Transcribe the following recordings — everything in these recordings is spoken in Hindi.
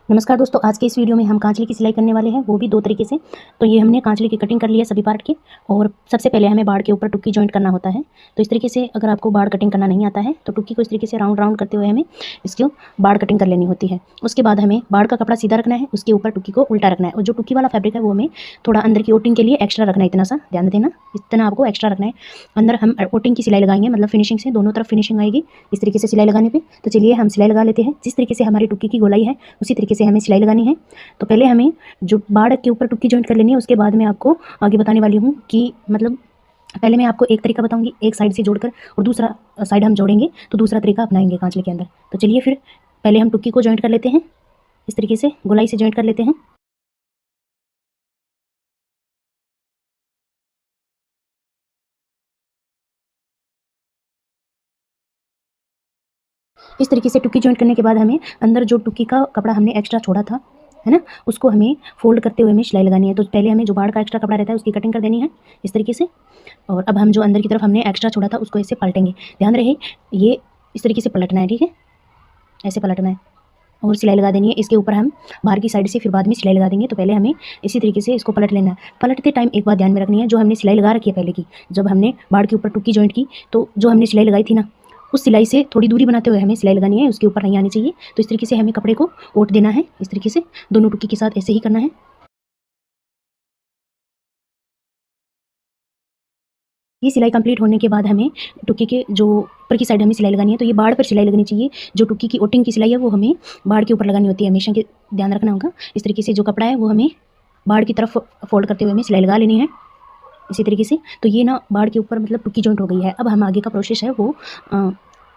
नमस्कार दोस्तों, आज के इस वीडियो में हम कांचली की सिलाई करने वाले हैं, वो भी दो तरीके से। तो ये हमने कांचली की कटिंग कर ली है सभी पार्ट की। और सबसे पहले हमें बाड़ के ऊपर टुक्की जॉइंट करना होता है। तो इस तरीके से अगर आपको बाड़ कटिंग करना नहीं आता है तो टुक्की को इस तरीके से राउंड राउंड करते हुए हमें इसको बाड़ कटिंग कर लेनी होती है। उसके बाद हमें बाड़ का कपड़ा सीधा रखना है, उसके ऊपर टुक्की को उल्टा रखना है। और जो टुक्की वाला फैब्रिक है वो हमें थोड़ा अंदर की ओटिंग के लिए एक्स्ट्रा रखना है, इतना सा ध्यान देना, इतना आपको एक्स्ट्रा रखना है। अंदर हम ओटिंग की सिलाई लगाएंगे, मतलब फिनिशिंग से दोनों तरफ फिनिशिंग आएगी इस तरीके से सिलाई लगाने पर। तो चलिए हम सिलाई लगा लेते हैं। जिस तरीके से हमारी टुक्की की गोलाई है उसी तरीके से हमें सिलाई लगानी है। तो पहले हमें जो बाड़ के ऊपर टुक्की जॉइंट कर लेनी है, उसके बाद मैं आपको आगे बताने वाली हूँ कि मतलब पहले मैं आपको एक तरीका बताऊंगी एक साइड से जोड़कर, और दूसरा साइड हम जोड़ेंगे तो दूसरा तरीका अपनाएंगे कांचले के अंदर। तो चलिए फिर पहले हम टुक्की को जॉइंट कर लेते हैं, इस तरीके से गोलाई से जॉइंट कर लेते हैं। इस तरीके से टुक्की जॉइंट करने के बाद हमें अंदर जो टुक्की का कपड़ा हमने एक्स्ट्रा छोड़ा था, है ना, उसको हमें फोल्ड करते हुए हमें सिलाई लगानी है। तो पहले हमें जो बाड़ का एक्स्ट्रा कपड़ा रहता है उसकी कटिंग कर देनी है इस तरीके से। और अब हम जो अंदर की तरफ हमने एक्स्ट्रा छोड़ा था उसको ऐसे पलटेंगे। ध्यान रहे ये इस तरीके से पलटना है, ठीक है, ऐसे पलटना है और सिलाई लगा देनी है। इसके ऊपर हम बाहर की साइड से फिर बाद में सिलाई लगा देंगे। तो पहले हमें इसी तरीके से इसको पलट लेना है। पलटते टाइम एक बात ध्यान में रखनी है, जो हमने सिलाई लगा रखी है पहले की, जब हमने बाड़ के ऊपर टुक्की जॉइंट की तो जो हमने सिलाई लगाई थी ना, उस सिलाई से थोड़ी दूरी बनाते हुए हमें सिलाई लगानी है, उसके ऊपर नहीं आनी चाहिए। तो इस तरीके से हमें कपड़े को ओट देना है, इस तरीके से दोनों टुक्की के साथ ऐसे ही करना है। ये सिलाई कंप्लीट होने के बाद हमें टुक्की के जो ऊपर की साइड हमें सिलाई लगानी है, तो ये बाड़ पर सिलाई लगनी चाहिए। जो टुक्की की ओटिंग की सिलाई है वो हमें बाड़ के ऊपर लगानी होती है, हमेशा के ध्यान रखना होगा। इस तरीके से जो कपड़ा है वो हमें बाड़ की तरफ फोल्ड करते हुए हमें सिलाई लगा लेनी है इसी तरीके से। तो ये ना बाड़ के ऊपर मतलब टुक्की जॉइंट हो गई है। अब हम आगे का प्रोसेस है वो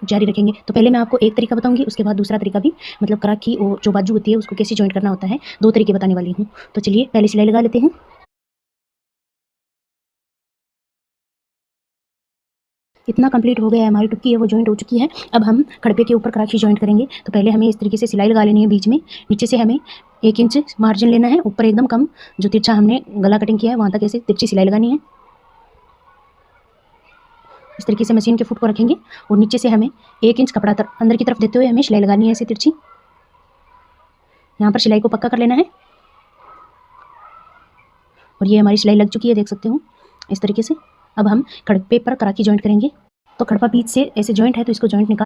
जारी रखेंगे। तो पहले मैं आपको एक तरीका बताऊंगी, उसके बाद दूसरा तरीका भी, मतलब कराक की वो जो बाजू होती है उसको कैसे जॉइंट करना होता है, दो तरीके बताने वाली हूँ। तो चलिए पहले सिलाई लगा लेते हैं। इतना कंप्लीट हो गया है, हमारी टुक्की है वो जॉइंट हो चुकी है। अब हम खड़पे के ऊपर कराची जॉइंट करेंगे। तो पहले हमें इस तरीके से सिलाई लगा लेनी है बीच में। नीचे से हमें 1 इंच मार्जिन लेना है, ऊपर एकदम कम, जो तिरछा हमने गला कटिंग किया है वहाँ तक ऐसे तिरछी सिलाई लगानी है। इस तरीके से मशीन के फुट को रखेंगे और नीचे से हमें 1 इंच कपड़ा अंदर की तरफ देते हुए हमें सिलाई लगानी है ऐसे तिरछी। यहाँ पर सिलाई को पक्का कर लेना है। और ये हमारी सिलाई लग चुकी है, देख सकते हो इस तरीके से। अब हम खड़पे पर कराकी जॉइंट करेंगे। तो खड़पा बीच से ऐसे जॉइंट है तो इसको जॉइंट निकाल